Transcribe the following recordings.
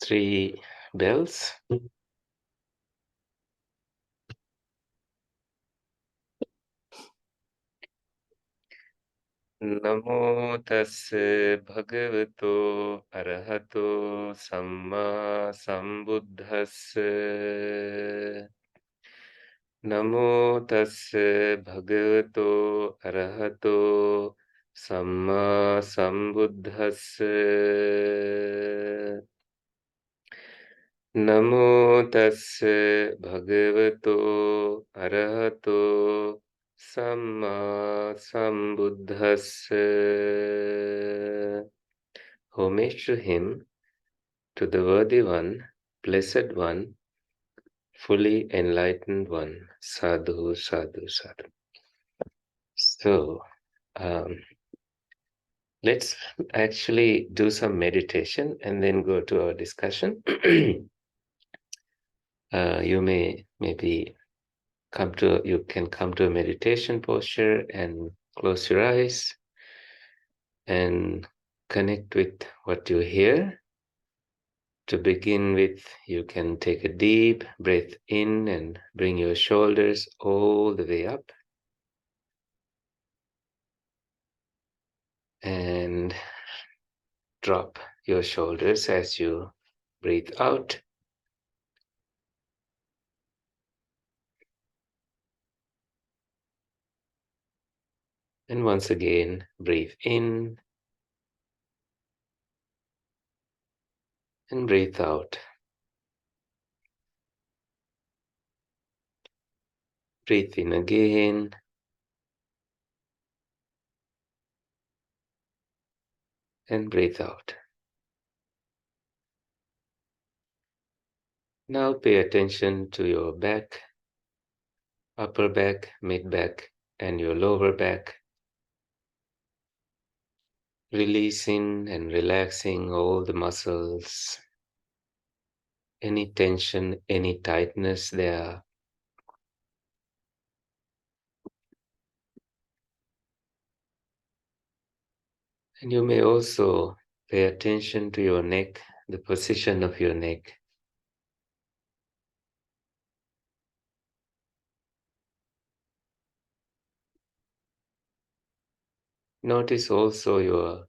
3 bells. Namo tassa bhagavato arahato samma sambuddhassa. Namo tassa bhagavato arahato samma sambuddhassa. Namo tassa bhagavato arahato samma sambuddhassa. Homage to him, to the worthy one, blessed one, fully enlightened one. Sadhu, sadhu, sadhu. So, let's actually do some meditation and then go to our discussion. You maybe you can come to a meditation posture and close your eyes and connect with what you hear. To begin with, you can take a deep breath in and bring your shoulders all the way up. And drop your shoulders as you breathe out. And once again, breathe in and breathe out. Breathe in again. And breathe out. Now pay attention to your back, upper back, mid back, and your lower back. Releasing and relaxing all the muscles, any tension, any tightness there. And you may also pay attention to your neck, the position of your neck. Notice also your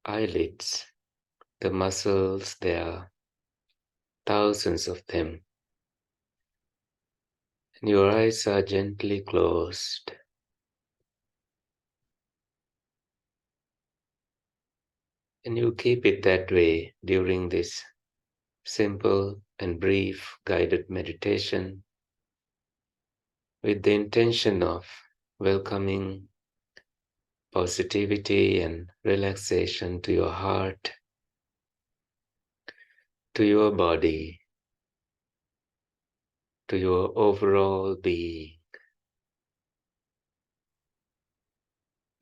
eyelids, the muscles, there are thousands of them. And your eyes are gently closed. And you keep it that way during this simple and brief guided meditation with the intention of welcoming positivity and relaxation to your heart, to your body, to your overall being.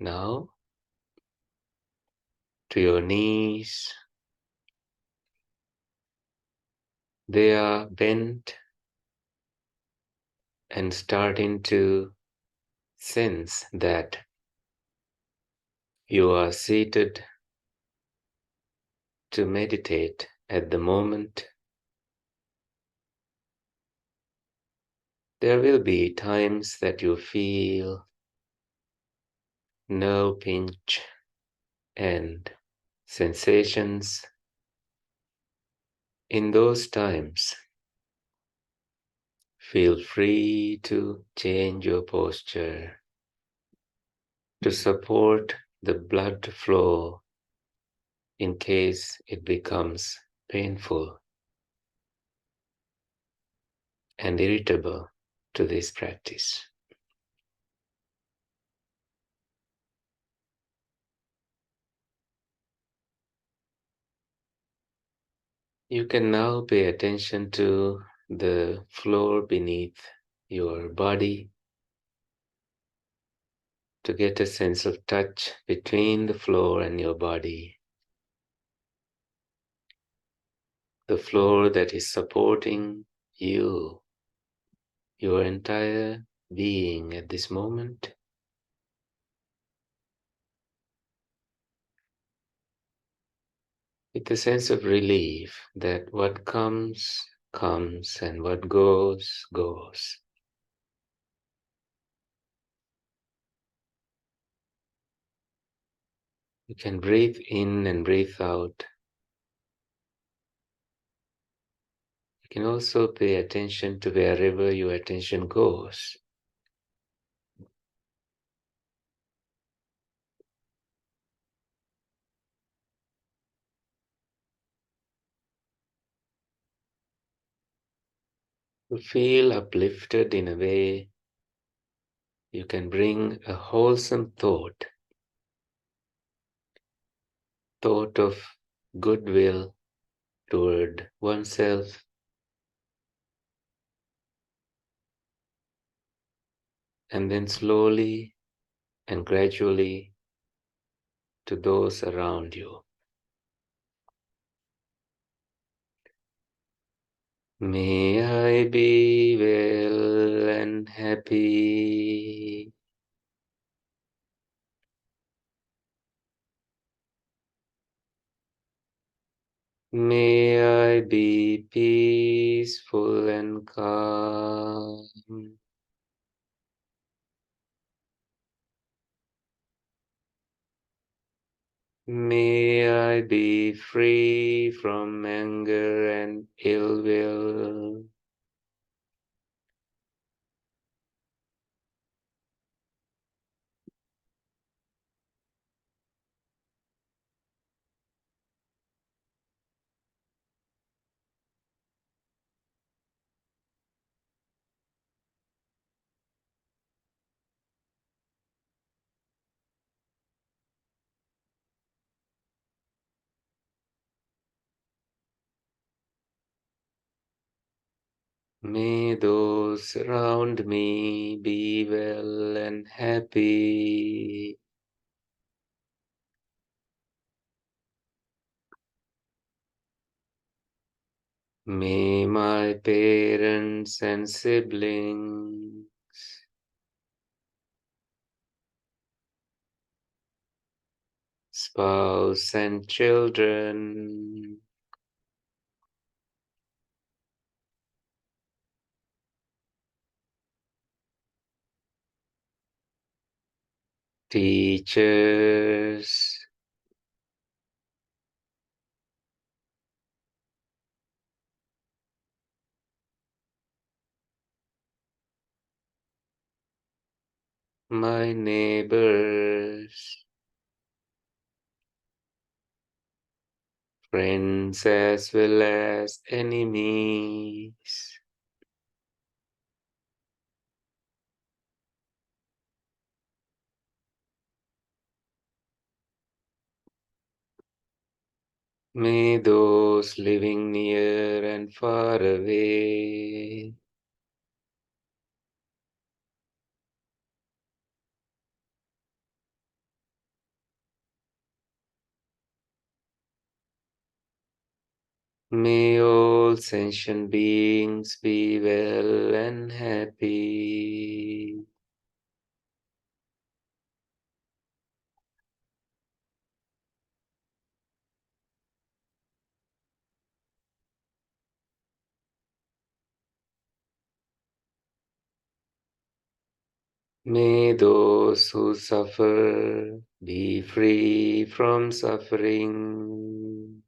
Now, to your knees. They are bent and starting to sense that you are seated to meditate at the moment. There will be times that you feel nerve pinch and sensations. In those times, feel free to change your posture to support the blood flow in case it becomes painful and irritable to this practice. You can now pay attention to the floor beneath your body to get a sense of touch between the floor and your body. The floor that is supporting you, your entire being at this moment. with a sense of relief that what comes, comes, and what goes, goes. You can breathe in and breathe out. You can also pay attention to wherever your attention goes. To feel uplifted in a way, you can bring a wholesome thought of goodwill toward oneself, and then slowly and gradually to those around you. May I be well and happy. May I be peaceful and calm. May I be free from anger and ill will. May those around me be well and happy. May my parents and siblings, spouse and children, teachers, my neighbors, friends as well as enemies, may those living near and far away, may all sentient beings be well and happy. May those who suffer be free from suffering.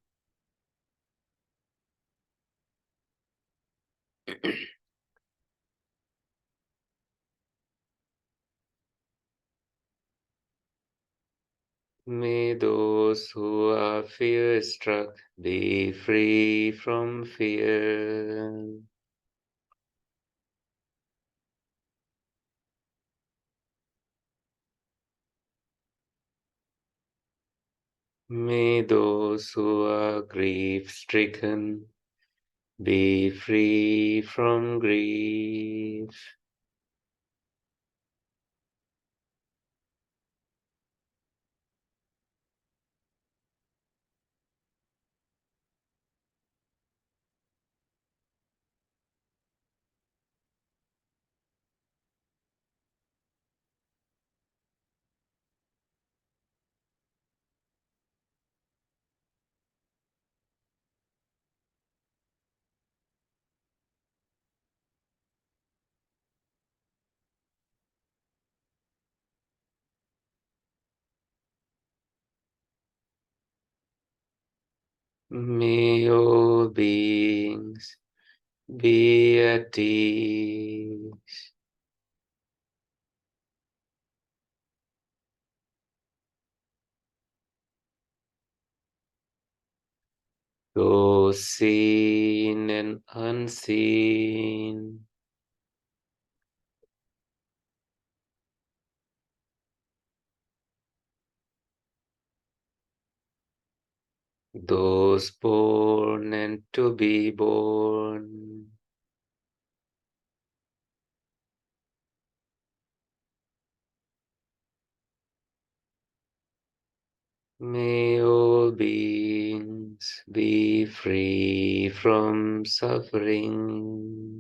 May those who are fear-struck be free from fear. May those who are grief-stricken be free from grief. May all beings be at ease. Those seen and unseen. Those born and to be born. May all beings be free from suffering.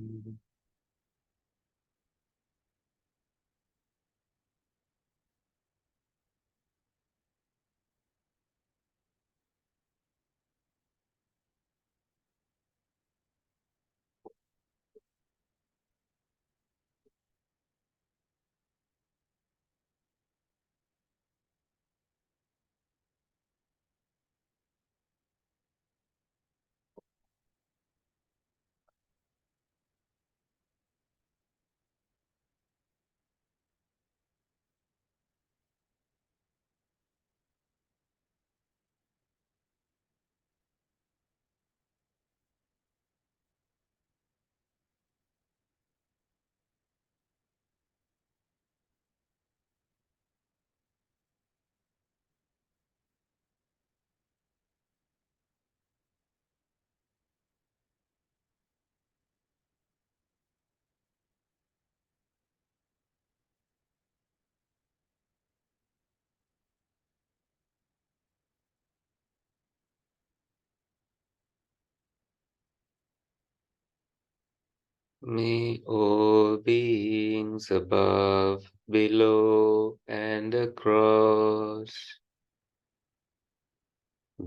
May all beings above, below, and across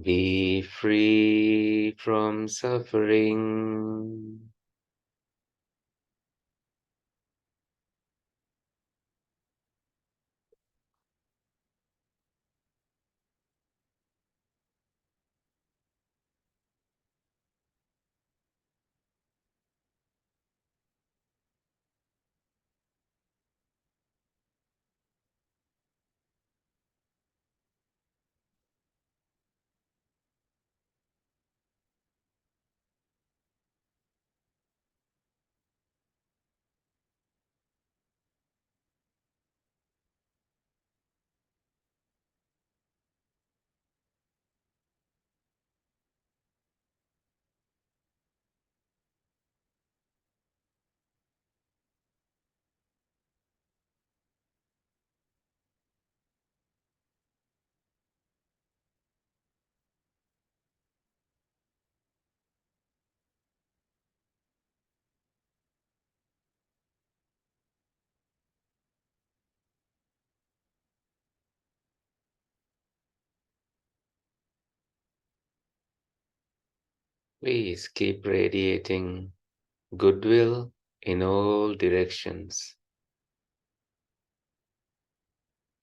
be free from suffering. Please keep radiating goodwill in all directions,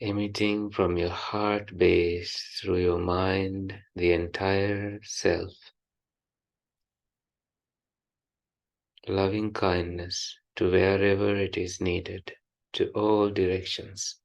emitting from your heart base through your mind, the entire self. Loving kindness to wherever it is needed, to all directions.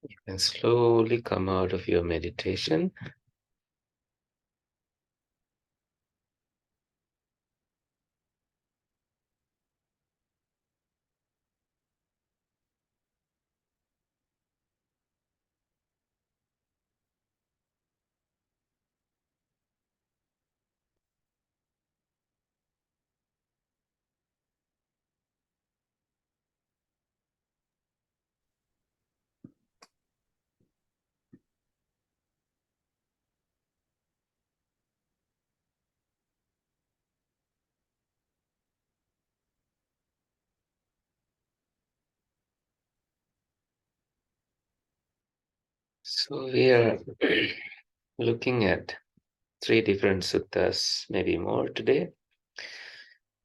You can slowly come out of your meditation. So we are looking at 3 different suttas, maybe more today.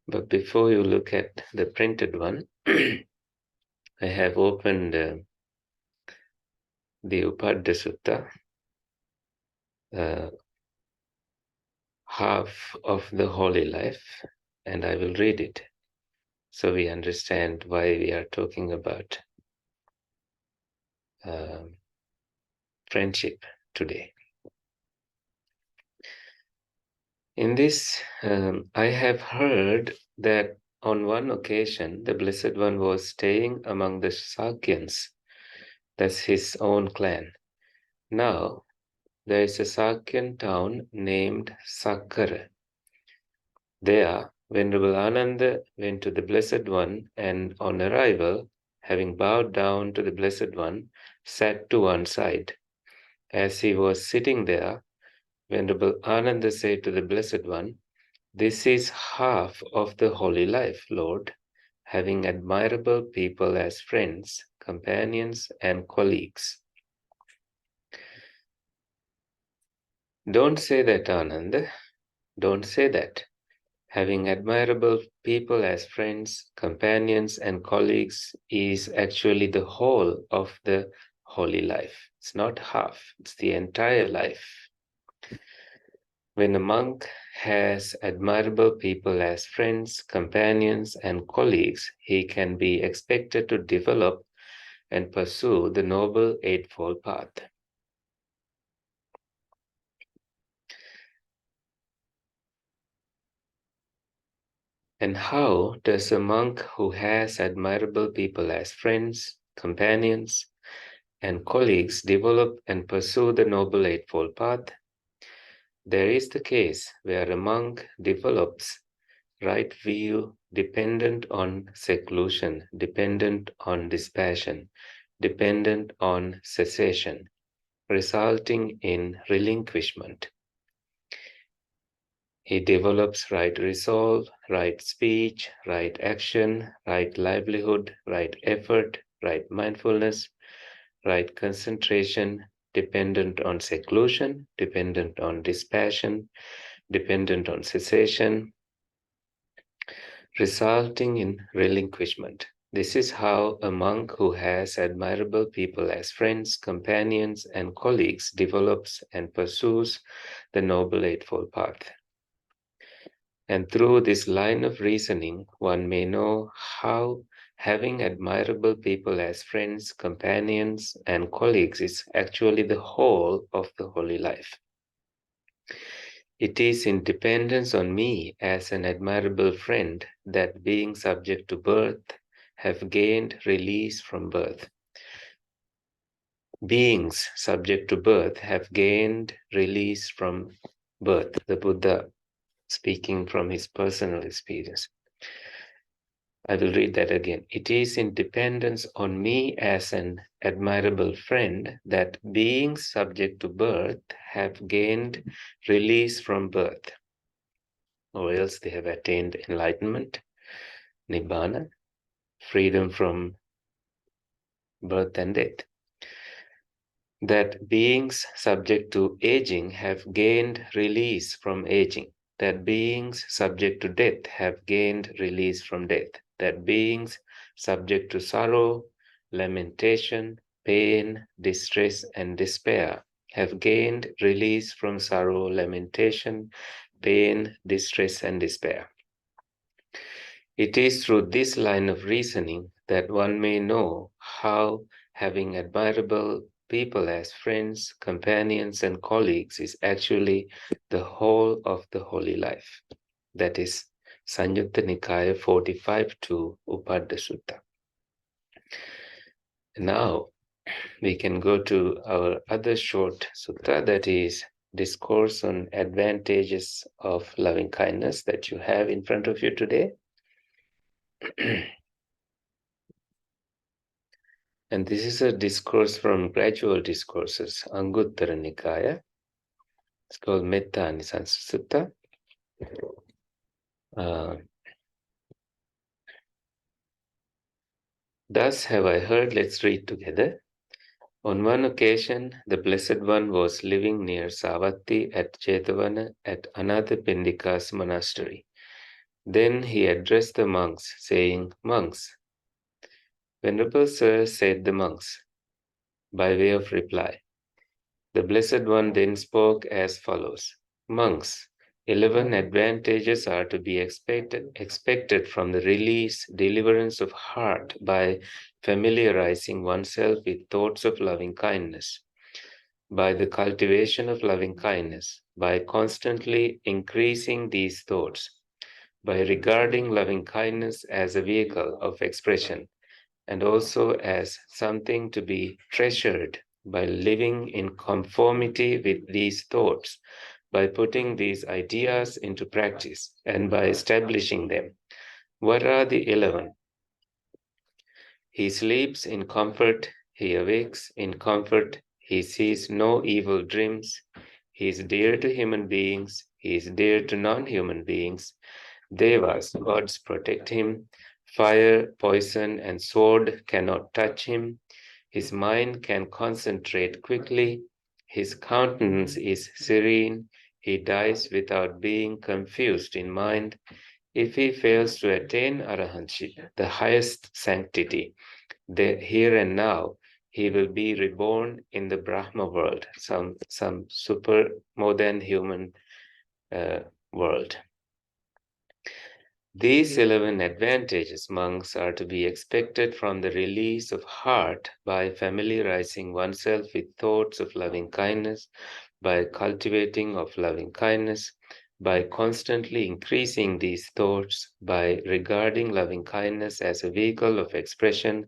But before you look at the printed one, I have opened the Upaḍḍha Sutta, half of the holy life, and I will read it so we understand why we are talking about friendship today. In this, I have heard that on one occasion, the Blessed One was staying among the Sakyans, that's his own clan. Now, there is a Sakyan town named Sakkara. There, Venerable Ananda went to the Blessed One and on arrival, having bowed down to the Blessed One, sat to one side. As he was sitting there, Venerable Ananda said to the Blessed One, "This is half of the holy life, Lord, having admirable people as friends, companions, and colleagues." Don't say that, Ananda. Don't say that. Having admirable people as friends, companions, and colleagues is actually the whole of the holy life. It's not half, it's the entire life. When a monk has admirable people as friends, companions, and colleagues, he can be expected to develop and pursue the Noble Eightfold Path. And how does a monk who has admirable people as friends, companions, and colleagues develop and pursue the Noble Eightfold Path? There is the case where a monk develops right view dependent on seclusion, dependent on dispassion, dependent on cessation, resulting in relinquishment. He develops right resolve, right speech, right action, right livelihood, right effort, right mindfulness, right concentration, dependent on seclusion, dependent on dispassion, dependent on cessation, resulting in relinquishment. This is how a monk who has admirable people as friends, companions, and colleagues develops and pursues the Noble Eightfold Path. And through this line of reasoning, one may know how having admirable people as friends, companions, and colleagues is actually the whole of the holy life. It is in dependence on me as an admirable friend that being subject to birth have gained release from birth. Beings subject to birth have gained release from birth. The Buddha speaking from his personal experience. I will read that again. It is in dependence on me as an admirable friend that beings subject to birth have gained release from birth, or else they have attained enlightenment, Nibbāna, freedom from birth and death. That beings subject to aging have gained release from aging. That beings subject to death have gained release from death. That beings subject to sorrow, lamentation, pain, distress, and despair have gained release from sorrow, lamentation, pain, distress, and despair. It is through this line of reasoning that one may know how having admirable people as friends, companions, and colleagues is actually the whole of the holy life. That is Sañutta Nikāya 45-2 Upaḍḍha Sutta. Now we can go to our other short sutta, that is Discourse on Advantages of Loving Kindness, that you have in front of you today. And this is a discourse from Gradual Discourses, Anguttara Nikāya. It's called Mettānisaṃsa Sutta. Thus have I heard, let's read together. On one occasion, the Blessed One was living near Savatthi at Jetavana at Anathapindika's monastery. Then he addressed the monks, saying, "Monks." "Venerable Sir," said the monks, by way of reply. The Blessed One then spoke as follows. "Monks, 11 advantages are to be expected from the deliverance of heart by familiarizing oneself with thoughts of loving kindness, by the cultivation of loving kindness, by constantly increasing these thoughts, by regarding loving kindness as a vehicle of expression, and also as something to be treasured, by living in conformity with these thoughts, by putting these ideas into practice, and by establishing them. What are the 11? He sleeps in comfort, he awakes in comfort, he sees no evil dreams, he is dear to human beings, he is dear to non-human beings, Devas, gods, protect him, fire, poison, and sword cannot touch him, his mind can concentrate quickly, his countenance is serene, he dies without being confused in mind. If he fails to attain arahantship, the highest sanctity, here and now, he will be reborn in the Brahma world, some super more than human world. These 11 advantages, monks, are to be expected from the release of heart by familiarizing oneself with thoughts of loving kindness, by cultivating of loving kindness, by constantly increasing these thoughts, by regarding loving kindness as a vehicle of expression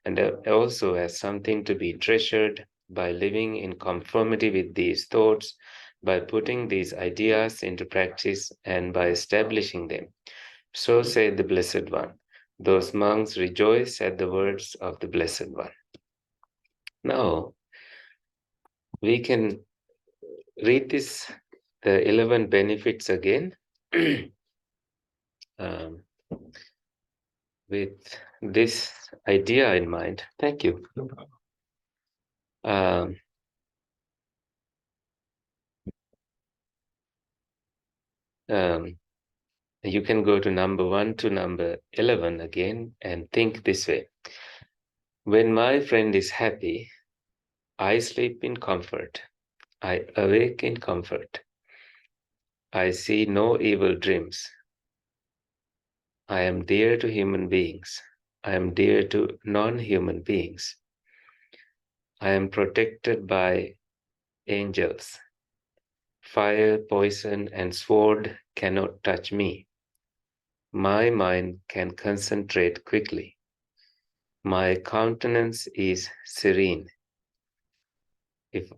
and also as something to be treasured, by living in conformity with these thoughts, by putting these ideas into practice, and by establishing them. So said the Blessed One. Those monks rejoice at the words of the Blessed One. Now, we can read the 11 benefits again with this idea in mind. Thank you. You can go to number 1 to number 11 again and think this way. When my friend is happy, I sleep in comfort. I awake in comfort. I see no evil dreams. I am dear to human beings. I am dear to non-human beings. I am protected by angels. Fire, poison, and sword cannot touch me. My mind can concentrate quickly. My countenance is serene. If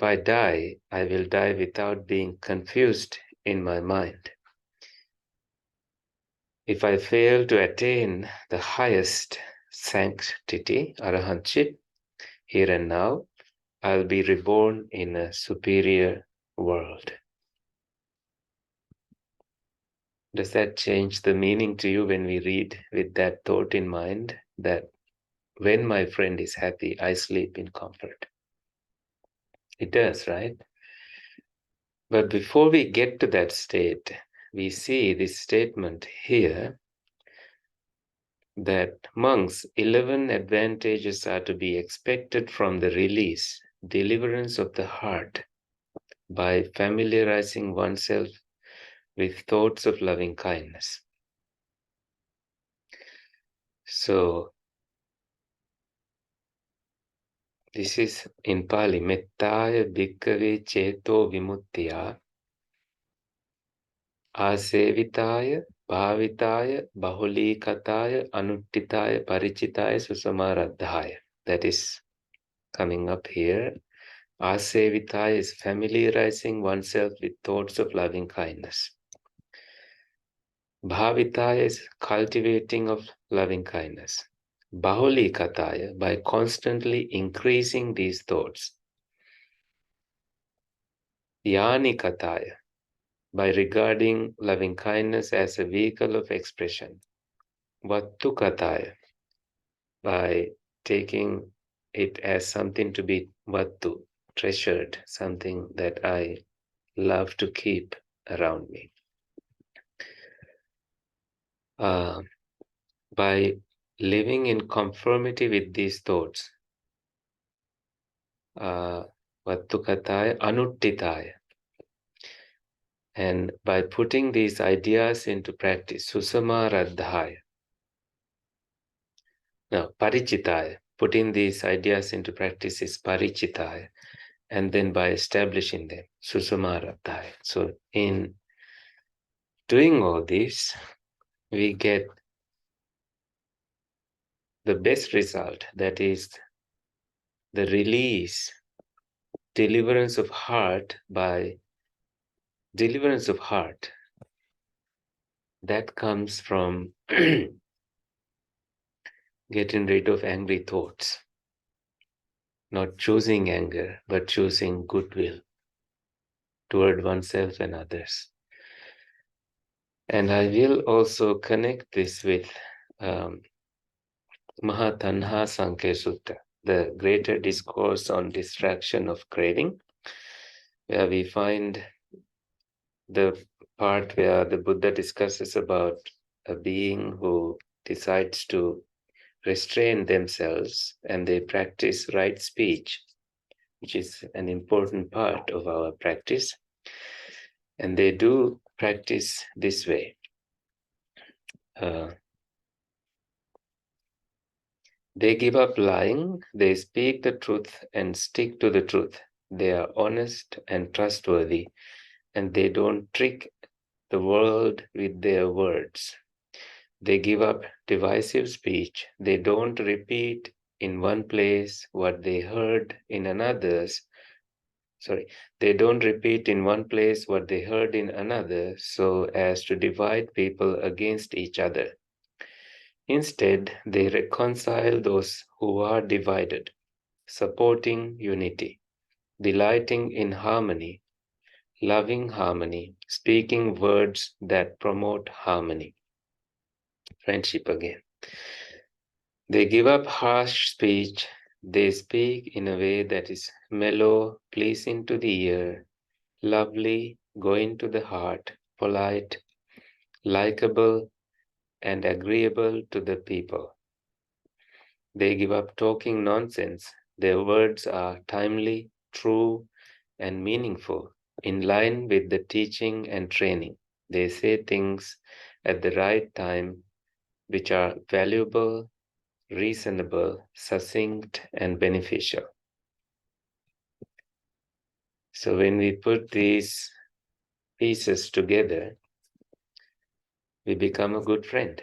I die, I will die without being confused in my mind. If I fail to attain the highest sanctity, arahantship, here and now, I'll be reborn in a superior world. Does that change the meaning to you when we read with that thought in mind, that when my friend is happy, I sleep in comfort? It does, right? But before we get to that state, we see this statement here that monks, 11 advantages are to be expected from the deliverance of the heart by familiarizing oneself with thoughts of loving kindness. So This is in Pali, Mettāya bhikkhave ceto vimuttiya asevitaya bhavitaya bahulikataya anuttitaya parichitaya susamaradhaya. That is coming up here. Asevitaya is familiarizing oneself with thoughts of loving kindness. Bhavitaya is cultivating of loving kindness. Bahulikataya, by constantly increasing these thoughts. Yanikataya, by regarding loving kindness as a vehicle of expression. Vattukataya, by taking it as something to be vattu, treasured, something that I love to keep around me. By living in conformity with these thoughts, vattukataya anuttitaya, and by putting these ideas into practice, susamaradhaya. Now, parichitaya, putting these ideas into practice is parichitaya, and then by establishing them, susamaradhaya. So in doing all this, we get the best result, that is the release, deliverance of heart by deliverance of heart. That comes from getting rid of angry thoughts, not choosing anger, but choosing goodwill toward oneself and others. And I will also connect this with Mahātaṇhāsaṅkhayasuttaṃ, the greater discourse on distraction of craving, where we find the part where the Buddha discusses about a being who decides to restrain themselves and they practice right speech, which is an important part of our practice. And they do practice this way. They give up lying, they speak the truth and stick to the truth. They are honest and trustworthy, and they don't trick the world with their words. They give up divisive speech. They don't repeat in one place what they heard in another's. They don't repeat in one place what they heard in another so as to divide people against each other. Instead, they reconcile those who are divided, supporting unity, delighting in harmony, loving harmony, speaking words that promote harmony. Friendship again. They give up harsh speech. They speak in a way that is mellow, pleasing to the ear, lovely, going to the heart, polite, likable, and agreeable to the people. They give up talking nonsense. Their words are timely, true, and meaningful, in line with the teaching and training. They say things at the right time, which are valuable, reasonable, succinct, and beneficial. So when we put these pieces together, we become a good friend.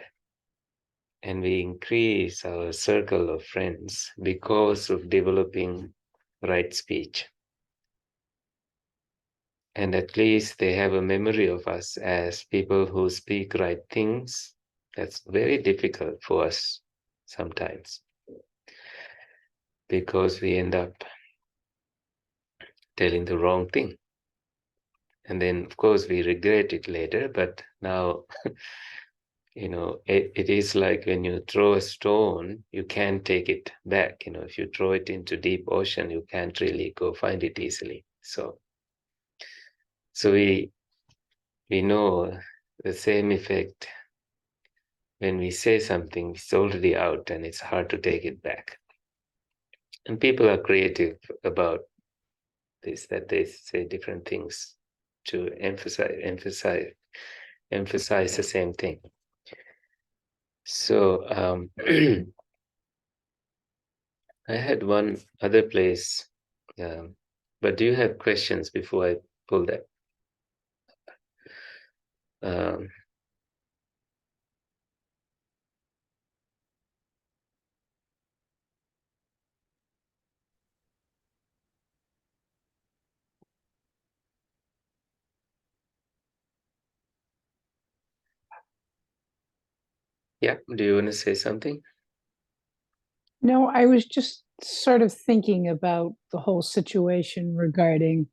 And we increase our circle of friends because of developing right speech. And at least they have a memory of us as people who speak right things. That's very difficult for us sometimes, because we end up telling the wrong thing. And then, of course, we regret it later, but now, it is like when you throw a stone, you can't take it back. If you throw it into deep ocean, you can't really go find it easily. So we know the same effect. When we say something, it's already out and it's hard to take it back. And people are creative about this, that they say different things to emphasize the same thing. So I had one other place, but do you have questions before I pull that? Um, yeah, do you want to say something? No, I was just sort of thinking about the whole situation regarding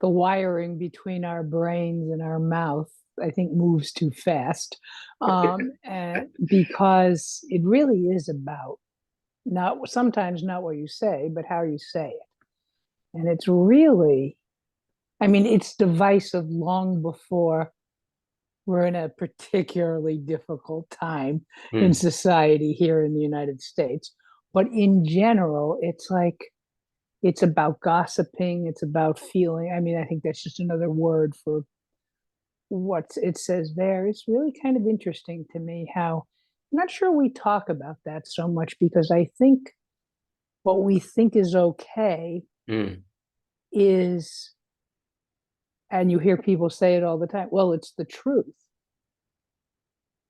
the wiring between our brains and our mouth. I think moves too fast, and because it really is about not sometimes not what you say, but how you say it. And it's really, I mean, it's divisive long before we're in a particularly difficult time in Hmm. society here in the United States. But in general, it's like it's about gossiping, it's about feeling. I mean, I think that's just another word for what it says there. It's really kind of interesting to me how I'm not sure we talk about that so much because I think what we think is okay Hmm. is, and you hear people say it all the time, well, it's the truth.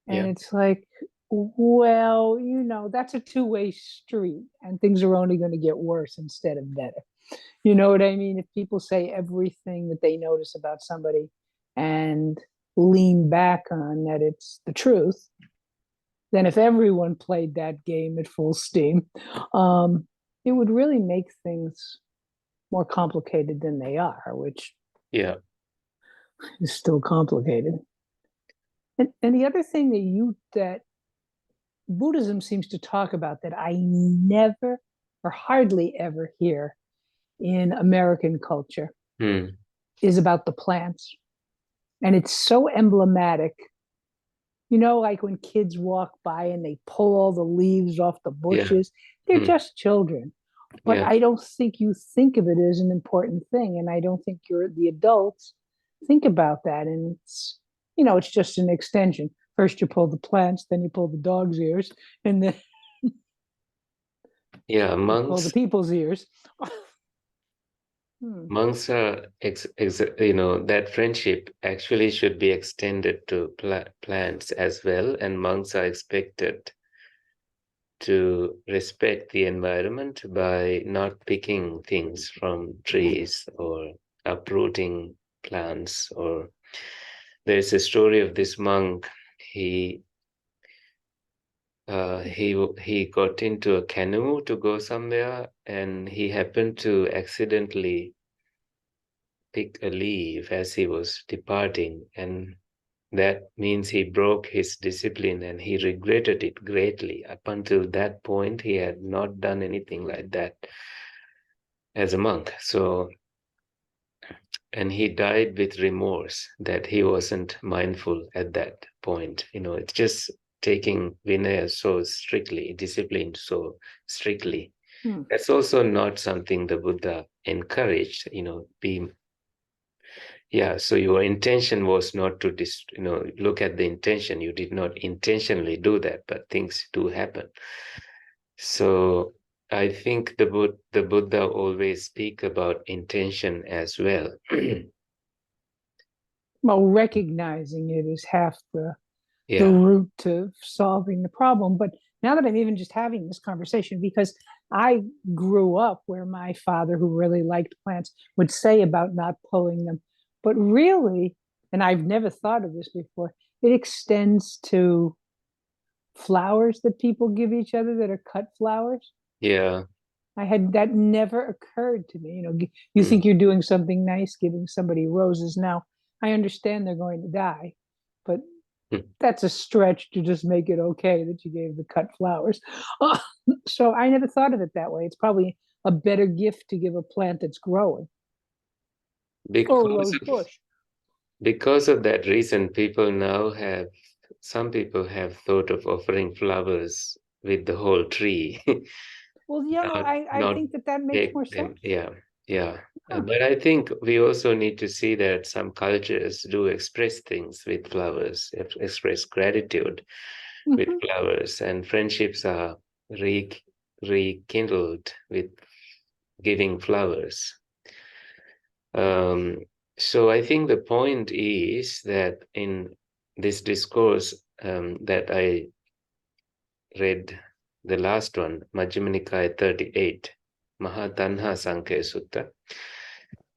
Yeah. And it's like, well, that's a two-way street and things are only going to get worse instead of better. You know what I mean? If people say everything that they notice about somebody and lean back on that it's the truth, then if everyone played that game at full steam, um, it would really make things more complicated than they are, which Yeah. is still complicated. And the other thing that Buddhism seems to talk about that I never or hardly ever hear in American culture Hmm. is about the plants. And it's so emblematic. Like when kids walk by and they pull all the leaves off the Yeah. bushes, they're Hmm. just children. But Yeah. I don't think you think of it as an important thing. And I don't think the adults think about that. And it's just an extension. First you pull the plants, then you pull the dog's ears, and then Yeah. you pull the Monks. people's ears. Hmm. Monks are, that friendship actually should be extended to plants as well, and monks are expected to respect the environment by not picking things from trees or uprooting plants. Or there's a story of this monk. He he got into a canoe to go somewhere, and he happened to accidentally pick a leaf as he was departing, and that means he broke his discipline and he regretted it greatly. Up until that point, he had not done anything like that as a monk. So, and he died with remorse that he wasn't mindful at that point. It's just taking Vinaya so strictly, discipline so strictly. Hmm. That's also not something the Buddha encouraged, yeah, so your intention was not to look at the intention. You did not intentionally do that, but things do happen. So I think the Buddha always speak about intention as well. Well, recognizing it is half the Yeah. route to solving the problem. But now that I'm even just having this conversation, because I grew up where my father, who really liked plants, would say about not pulling them. But really, and I've never thought of this before, it extends to flowers that people give each other that are cut flowers. Yeah. I had that never occurred to me. You Mm. think you're doing something nice, giving somebody roses. Now, I understand they're going to die, but Mm. that's a stretch to just make it okay that you gave the cut flowers. So I never thought of it that way. It's probably a better gift to give a plant that's growing or a Because rose of bush. because of that reason, some people have thought of offering flowers with the whole tree. Well, yeah, not I not think that makes take more them. sense. Yeah, yeah. Huh. But I think we also need to see that some cultures do express things with flowers, express gratitude with Mhm. flowers, and friendships are rekindled with giving flowers. So I think the point is that in this discourse that I read, the last one, Majjhima Nikāya 38, Mahātaṇhāsaṅkhayasuttaṃ,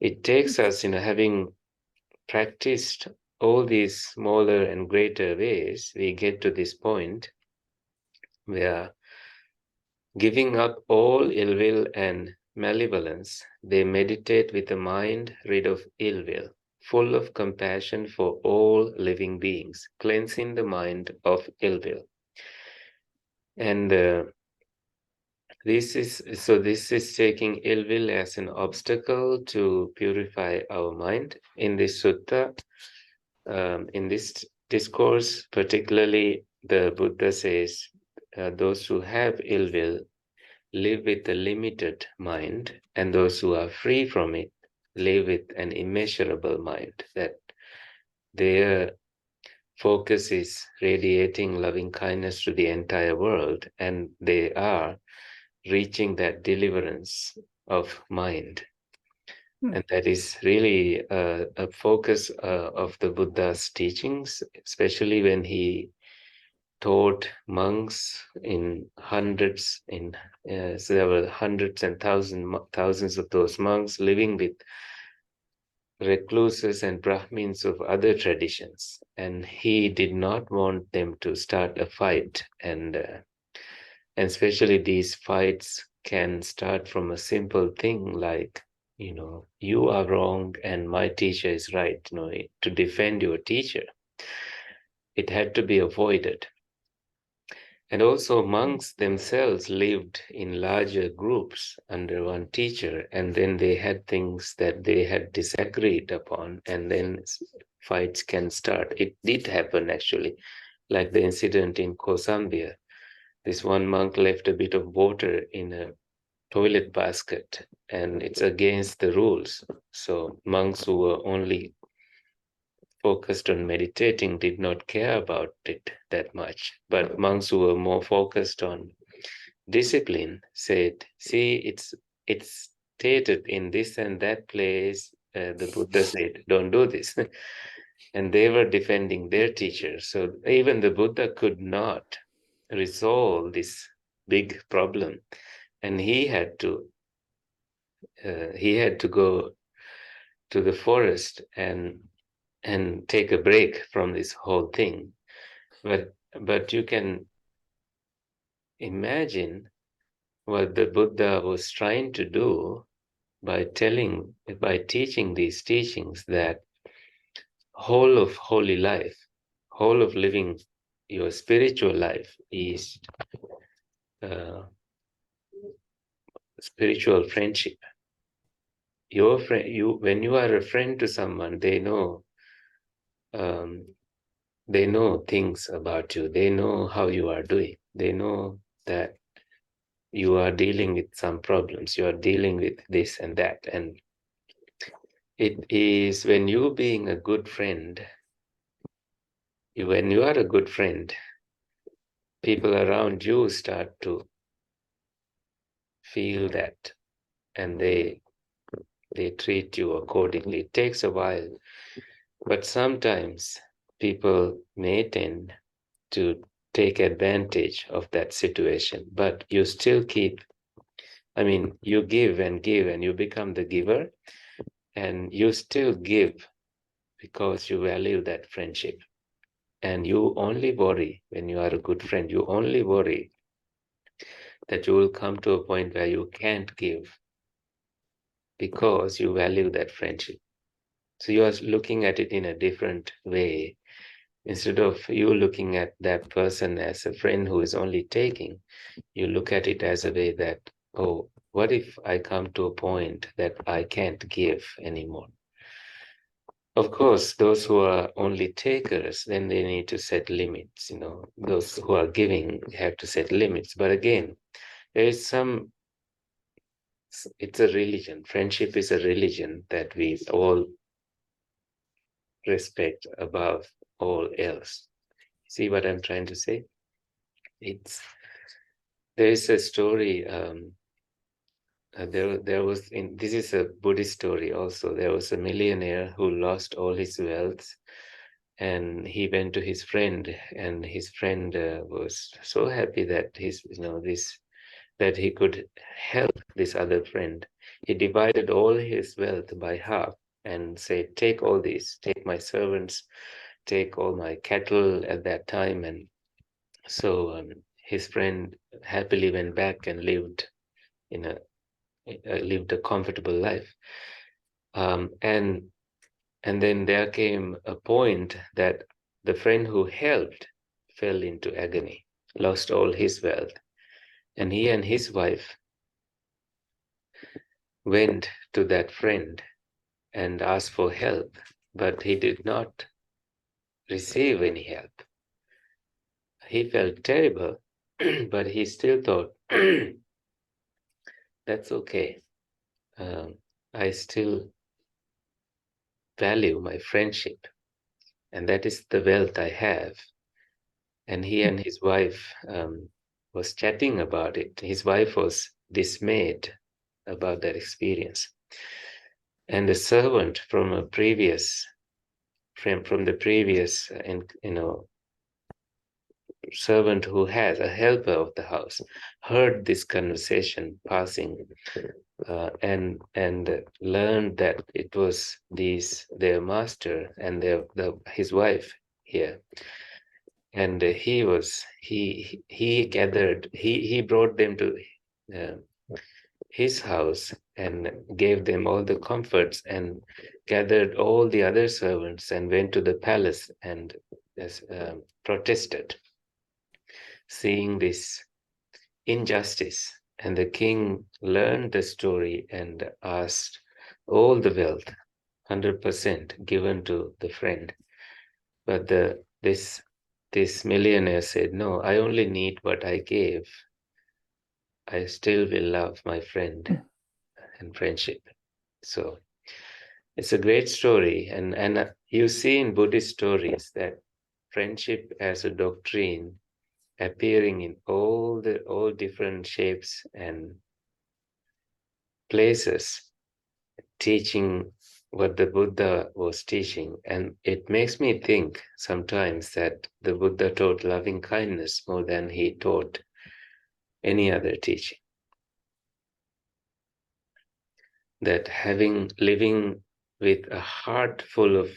it takes us, having practiced all these smaller and greater ways, we get to this point where, giving up all ill will and malevolence, they meditate with a mind rid of ill will, full of compassion for all living beings, cleansing the mind of ill will. And this is taking ill will as an obstacle to purify our mind. In this sutta, in this discourse, particularly, the Buddha says, those who have ill will live with a limited mind, and those who are free from it live with an immeasurable mind, that their focus is radiating loving kindness to the entire world, and they are reaching that deliverance of mind. And that is really a focus of the Buddha's teachings, especially when he taught monks in hundreds, so there were hundreds and thousands of those monks living with recluses and Brahmins of other traditions, and he did not want them to start a fight, and especially these fights can start from a simple thing like, you are wrong and my teacher is right. To defend your teacher, it had to be avoided. And also, monks themselves lived in larger groups under one teacher, and then they had things that they had disagreed upon, and then fights can start. It did happen, actually, like the incident in Kosambia. This one monk left a bit of water in a toilet basket, and it's against the rules. So monks who were only focused on meditating did not care about it that much. But monks who were more focused on discipline said, see, it's stated in this and that place, the Buddha said, don't do this. And they were defending their teacher. So even the Buddha could not resolve this big problem. And he had to go to the forest and take a break from this whole thing. But you can imagine what the Buddha was trying to do by teaching these teachings, that whole of holy life, whole of living your spiritual life is spiritual friendship. Your friend, when you are a friend to someone, they know things about you. They know how you are doing. They know that you are dealing with some problems. You are dealing with this and that. And it is when you being a good friend, when you are a good friend, people around you start to feel that, and they treat you accordingly. It takes a while, but sometimes people may tend to take advantage of that situation, but you still you give and you become the giver, and you still give because you value that friendship. And you only worry when you are a good friend, you only worry that you will come to a point where you can't give because you value that friendship. So you are looking at it in a different way. Instead of you looking at that person as a friend who is only taking, you look at it as a way that, oh, what if I come to a point that I can't give anymore? Of course, those who are only takers, then they need to set limits. Those who are giving have to set limits. But again, it's a religion. Friendship is a religion that we all respect above all else. See what I'm trying to say? there is a story. There was this is a Buddhist story also. There was a millionaire who lost all his wealth, and he went to his friend, and his friend was so happy that that he could help this other friend. He divided all his wealth by half and said, "Take all these, take my servants, take all my cattle at that time." And so his friend happily went back and lived a comfortable life. And then there came a point that the friend who helped fell into agony, lost all his wealth, and he and his wife went to that friend and asked for help, but he did not receive any help. He felt terrible, but he still thought, that's okay. I still value my friendship, and that is the wealth I have. And he and his wife was chatting about it. His wife was dismayed about that experience. And the servant from the previous servant who has a helper of the house heard this conversation passing and learned that it was their master and his wife here. And he brought them to his house and gave them all the comforts and gathered all the other servants and went to the palace and protested, seeing this injustice. And the king learned the story and asked all the wealth, 100% given to the friend. But this millionaire said, "No, I only need what I gave. I still will love my friend and friendship." So it's a great story. And you see in Buddhist stories that friendship as a doctrine appearing in all different shapes and places, teaching what the Buddha was teaching. And it makes me think sometimes that the Buddha taught loving kindness more than he taught any other teaching. That living with a heart full of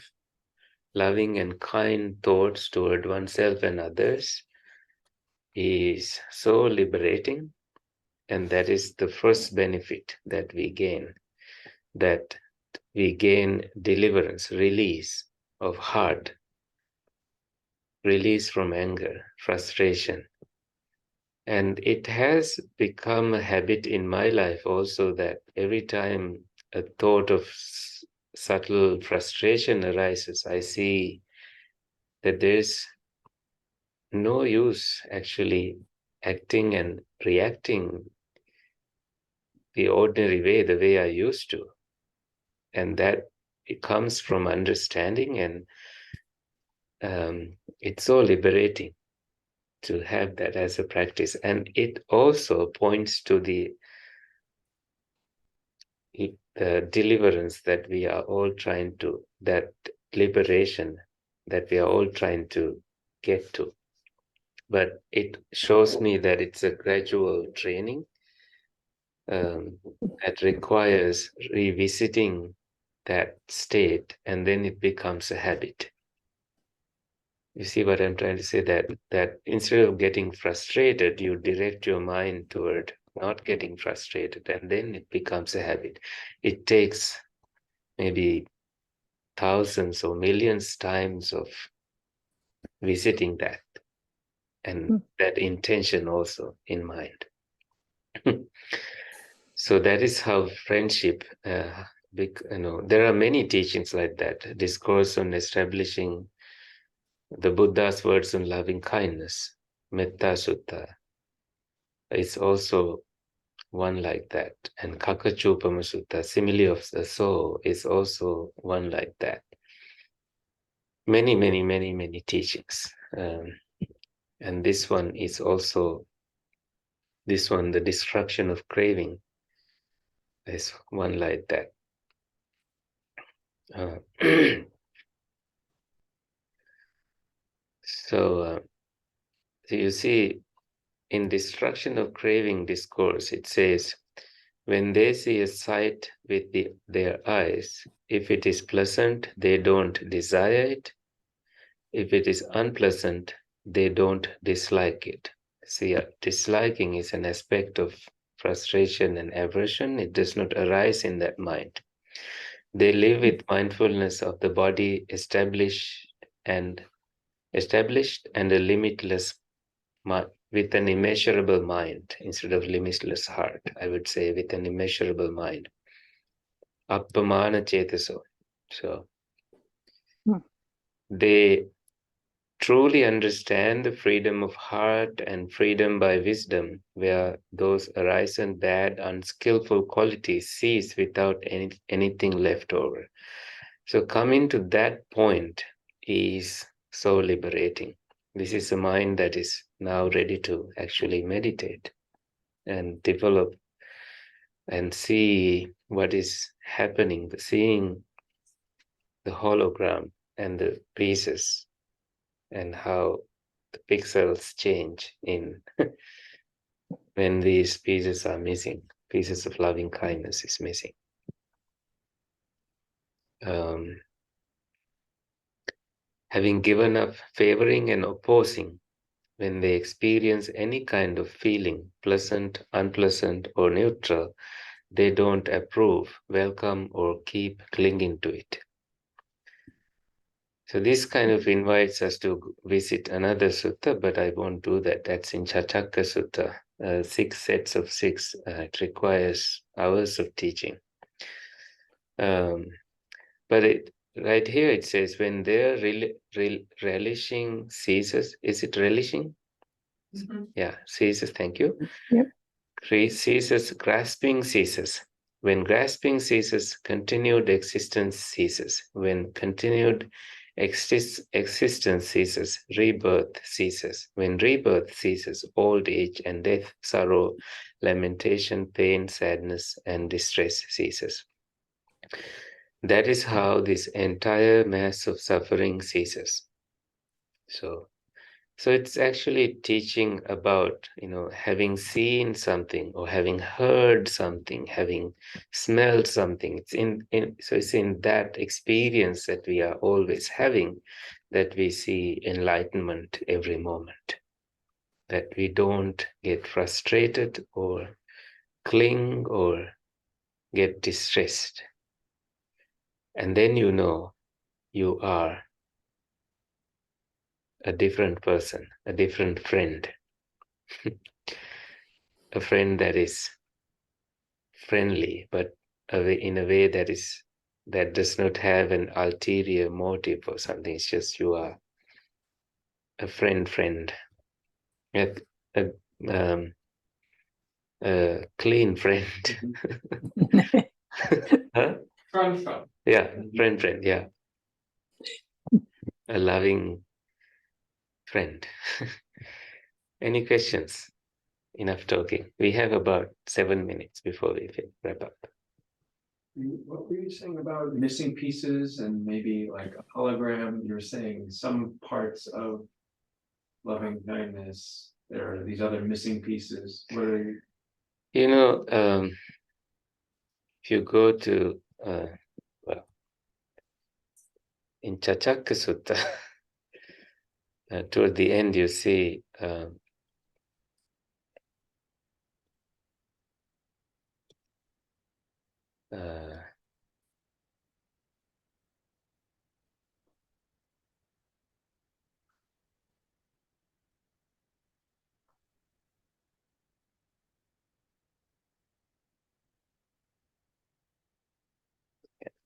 loving and kind thoughts toward oneself and others is so liberating. And that is the first benefit that we gain, that we gain deliverance, release of heart, release from anger, frustration. And it has become a habit in my life also that every time a thought of subtle frustration arises, I see that there's no use actually acting and reacting the ordinary way, the way I used to. And that it comes from understanding, and it's so liberating to have that as a practice. And it also points to the deliverance that we are all trying to, that liberation that we are all trying to get to. But it shows me that it's a gradual training that requires revisiting that state, and then it becomes a habit. You see what I'm trying to say? That instead of getting frustrated, you direct your mind toward not getting frustrated, and then it becomes a habit. It takes maybe thousands or millions times of visiting that, and that intention also in mind. So that is how friendship, there are many teachings like that. Discourse on establishing the Buddha's words on loving kindness, Mettānisaṃsa Sutta, is also one like that. And Kakachupama Sutta, simile of the soul, is also one like that. Many, many, many, many teachings. And this one is also This one, the destruction of craving, is one like that. So you see, in destruction of craving discourse, it says, when they see a sight with their eyes, if it is pleasant, they don't desire it. If it is unpleasant, they don't dislike it. See, disliking is an aspect of frustration and aversion. It does not arise in that mind. They live with mindfulness of the body established and a limitless mind, with an immeasurable mind instead of limitless heart. I would say with an immeasurable mind. Appamana chetaso. So they truly understand the freedom of heart and freedom by wisdom, where those arisen bad, unskillful qualities cease without anything left over. So coming to that point is so liberating. This is a mind that is now ready to actually meditate and develop and see what is happening, seeing the hologram and the pieces and how the pixels change in when these pieces are missing, pieces of loving kindness is missing. Having given up favoring and opposing, when they experience any kind of feeling, pleasant, unpleasant, or neutral, they don't approve, welcome, or keep clinging to it. So this kind of invites us to visit another sutta, but I won't do that. That's in Cachakka Sutta, 6 sets of 6. It requires hours of teaching. But right here it says, when their relishing ceases, is it relishing? Mm-hmm. Yeah, ceases, thank you. Yep. Ceases, grasping ceases. When grasping ceases, continued existence ceases. When continued existence ceases, rebirth ceases. When rebirth ceases, old age and death, sorrow, lamentation, pain, sadness, and distress ceases. That is how this entire mass of suffering ceases. So it's actually teaching about, having seen something or having heard something, having smelled something. It's in that experience that we are always having that we see enlightenment every moment. That we don't get frustrated or cling or get distressed. And then you are a different person, a different friend, a friend that is friendly, but in a way that does not have an ulterior motive or something. It's just you are a friend, a, a, a clean friend. Huh? Friend. Yeah, friend, yeah. A loving friend. Any questions? Enough talking. We have about 7 minutes before we wrap up. What were you saying about missing pieces and maybe like a hologram? You were saying some parts of loving kindness, there are these other missing pieces. What are you? If you go to, in Cachakka Sutta, toward the end, you see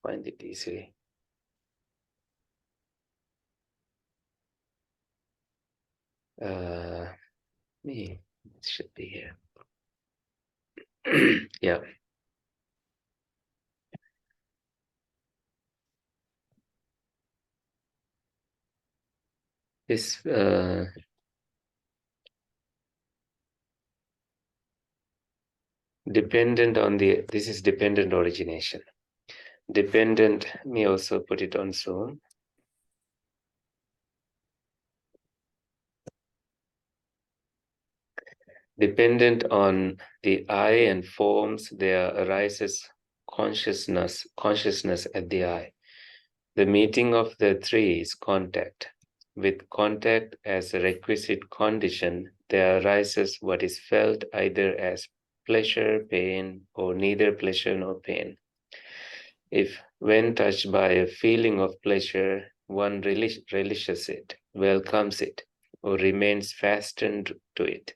find it easily. It should be here. Yeah. This dependent on this is dependent origination. Dependent, me also put it on Zoom. Dependent on the eye and forms, there arises consciousness at the eye. The meeting of the three is contact. With contact as a requisite condition, there arises what is felt either as pleasure, pain, or neither pleasure nor pain. If, when touched by a feeling of pleasure, one relishes it, welcomes it, or remains fastened to it,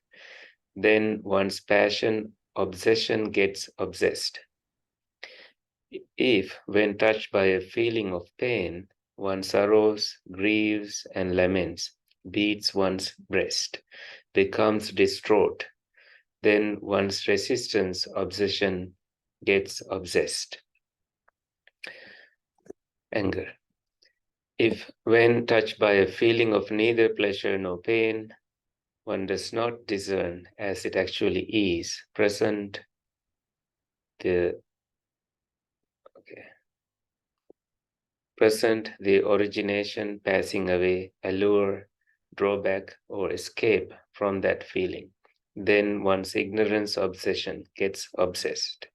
then one's passion, obsession gets obsessed. If, when touched by a feeling of pain, one sorrows, grieves, and laments, beats one's breast, becomes distraught, then one's resistance, obsession gets obsessed. Anger. If, when touched by a feeling of neither pleasure nor pain, one does not discern as it actually is present, the origination, passing away, allure, drawback, or escape from that feeling, then one's ignorance, obsession gets obsessed.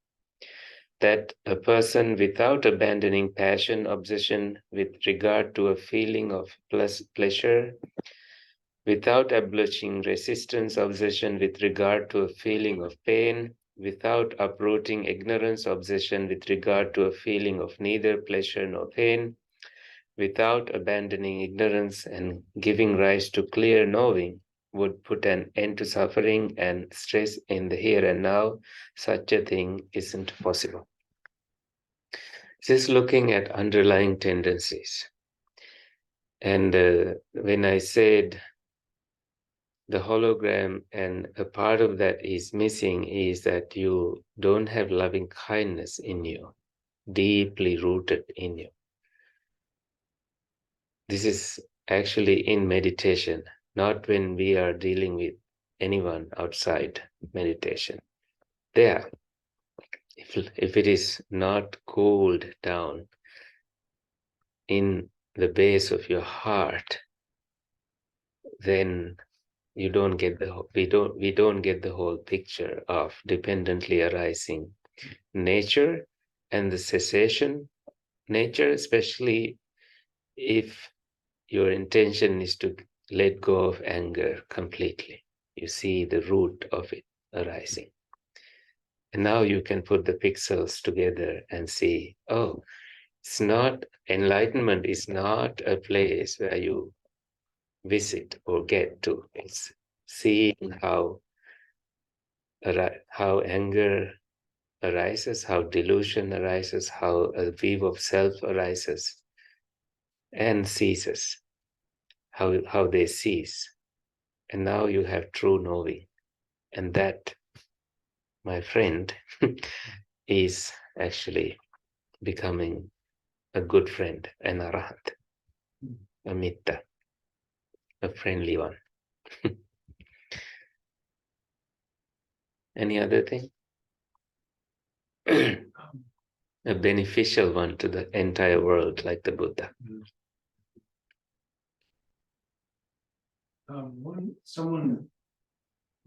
That a person without abandoning passion, obsession with regard to a feeling of pleasure, without abolishing resistance, obsession with regard to a feeling of pain, without uprooting ignorance, obsession with regard to a feeling of neither pleasure nor pain, without abandoning ignorance and giving rise to clear knowing, would put an end to suffering and stress in the here and now. Such a thing isn't possible. Just looking at underlying tendencies. And when I said the hologram, and a part of that is missing, is that you don't have loving kindness in you, deeply rooted in you. This is actually in meditation, not when we are dealing with anyone outside meditation. There, if it is not cooled down in the base of your heart, then you don't get we don't get the whole picture of dependently arising nature and the cessation nature, especially if your intention is to let go of anger completely. You see the root of it arising. And now you can put the pixels together and see, oh, it's not, enlightenment is not a place where you visit or get to. It's seeing how anger arises, how delusion arises, how a view of self arises and ceases, how they cease. And now you have true knowing. And that, my friend, is actually becoming a good friend, an arahant, a mitta, a friendly one. Any other thing? A beneficial one to the entire world, like the Buddha. Someone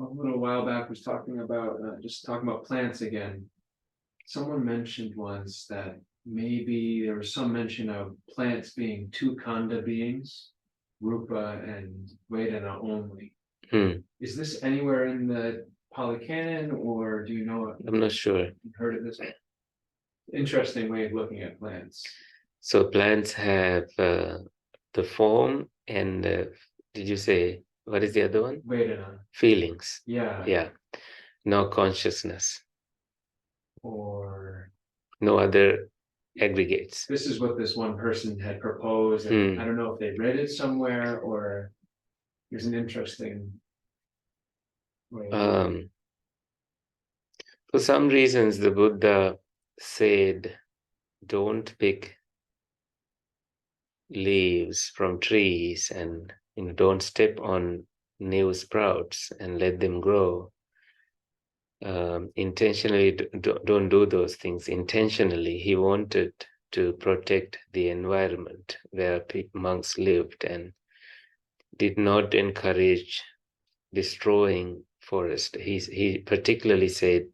a little while back was talking about just talking about plants again. Someone mentioned once that maybe there was some mention of plants being two khandha beings, rupa and vedana only. Is this anywhere in the Pali Canon, or do you know? I'm not sure. You've heard of this? Interesting way of looking at plants. So plants have the form and did you say, what is the other one? Vedana. Feelings. Yeah. Yeah. No consciousness. Or no other aggregates. This is what this one person had proposed, and I don't know if they read it somewhere or there's an interesting way. For some reasons, the Buddha said, don't pick leaves from trees and don't step on new sprouts and let them grow. intentionally don't do those things intentionally. He wanted to protect the environment where monks lived and did not encourage destroying forest. He particularly said,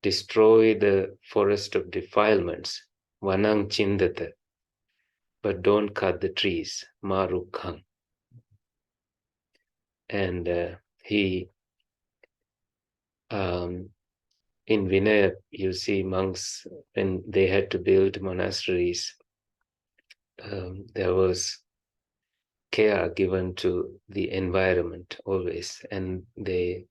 destroy the forest of defilements, vanang chindata, but don't cut the trees, marukhang. And he, in Vinaya, you see monks, when they had to build monasteries, there was care given to the environment always, and they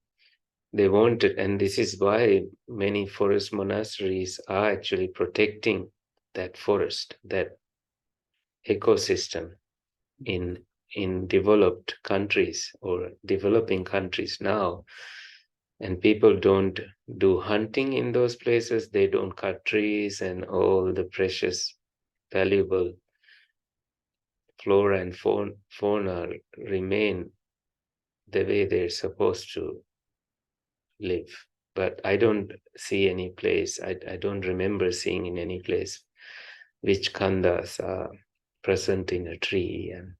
wanted, and this is why many forest monasteries are actually protecting that forest, that ecosystem in developed countries or developing countries now. And people don't do hunting in those places. They don't cut trees, and all the precious, valuable flora and fauna remain the way they're supposed to live. But I don't see any place, I don't remember seeing in any place which khandas are present in a tree. And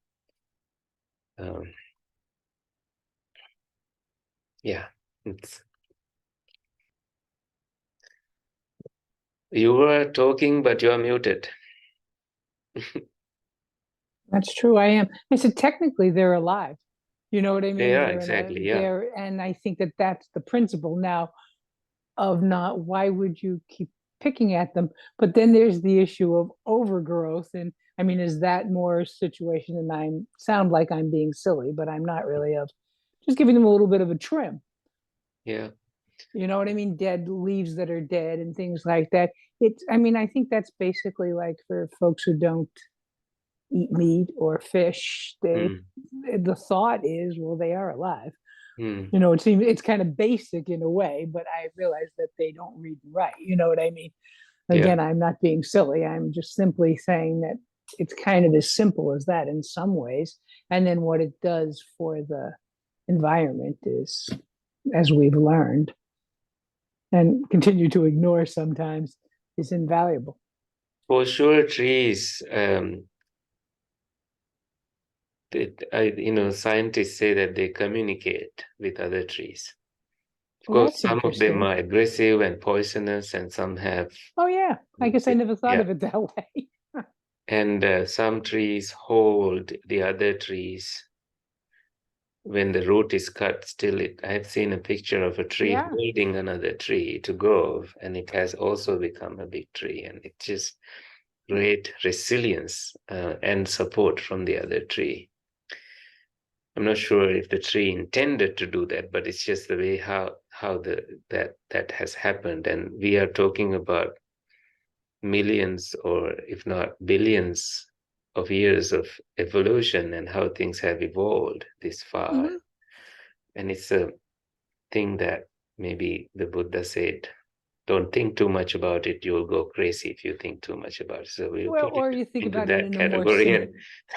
yeah, it's. You were talking, but you are muted. That's true. I am. I said, technically, they're alive. You know what I mean? They are, They're exactly, yeah. They're, and I think that that's the principle now of not, why would you keep picking at them? But then there's the issue of overgrowth. And I mean, is that more a situation? And I sound like I'm being silly, but I'm not really, of just giving them a little bit of a trim. Yeah. You know what I mean? Dead leaves that are dead and things like that. It's, I mean, I think that's basically like for folks who don't eat meat or fish, they, the thought is, well, they are alive. You know, it seems it's kind of basic in a way, but I realize that they don't read and write. You know what I mean? Again, I'm not being silly. I'm just simply saying that it's kind of as simple as that in some ways. And then what it does for the environment is, as we've learned and continue to ignore sometimes, is invaluable. For sure, trees, scientists say that they communicate with other trees. Of course, some of them are aggressive and poisonous, and some have. Oh yeah, I guess I never thought of it that way. And some trees hold the other trees. When the root is cut, still I have seen a picture of a tree holding another tree to grow, and it has also become a big tree, and it's just great resilience and support from the other tree. I'm not sure if the tree intended to do that, but it's just the way how that has happened. And we are talking about millions, or if not billions, of years of evolution and how things have evolved this far. And it's a thing that maybe the Buddha said, don't think too much about it, you'll go crazy if you think too much about it. So we'll or you think about it in a more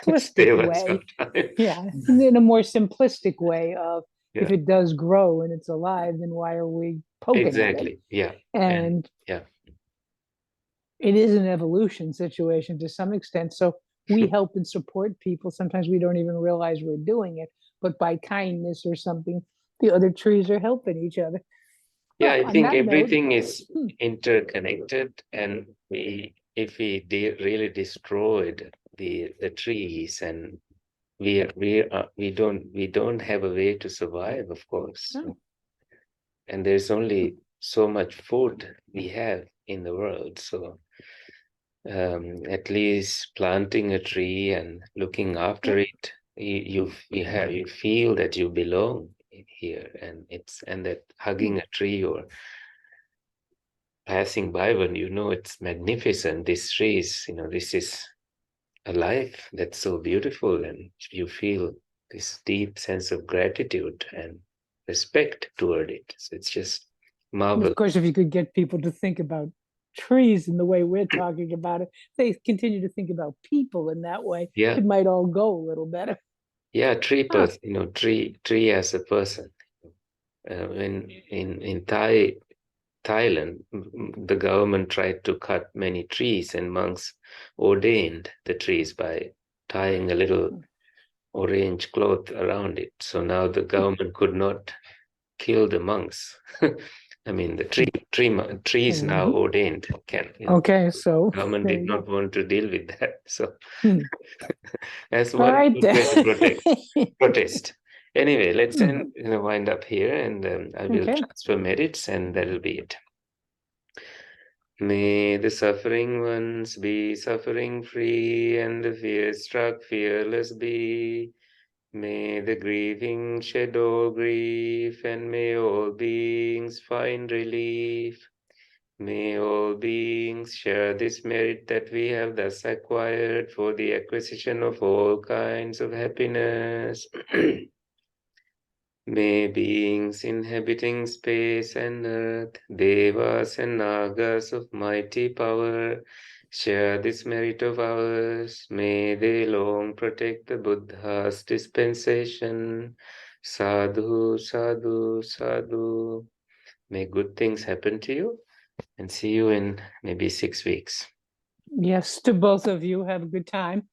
simplistic way. Yeah, in a more simplistic way of, if it does grow and it's alive, then why are we poking at it? Yeah. And it is an evolution situation to some extent. So we help and support people. Sometimes we don't even realize we're doing it, but by kindness or something, the other trees are helping each other. Yeah, I think everything is interconnected, and if we really destroyed the trees, and we don't have a way to survive, of course. And there's only so much food we have in the world, so at least planting a tree and looking after it, you feel that you belong here, and that hugging a tree or passing by one, it's magnificent. This tree is, this is a life that's so beautiful, and you feel this deep sense of gratitude and respect toward it. So it's just marvelous. And of course, if you could get people to think about trees in the way we're talking about it, they continue to think about people in that way, it might all go a little better. Yeah, tree person, tree as a person. when in Thailand, the government tried to cut many trees, and monks ordained the trees by tying a little orange cloth around it. So now the government could not kill the monks. I mean, the trees now ordained can. Okay, so Government there did you go. not want to deal with that. So Hmm. that's All one right good way to then. protest. Anyway, let's wind up here, and I will Okay. transfer merits, and that'll be it. May the suffering ones be suffering free, and the fear-struck fearless be. May the grieving shed all grief, and may all beings find relief. May all beings share this merit that we have thus acquired for the acquisition of all kinds of happiness. May beings inhabiting space and earth, devas and nagas of mighty power, share this merit of ours. May they long protect the Buddha's dispensation. Sadhu, sadhu, sadhu. May good things happen to you, and see you in maybe 6 weeks. Yes, to both of you. Have a good time.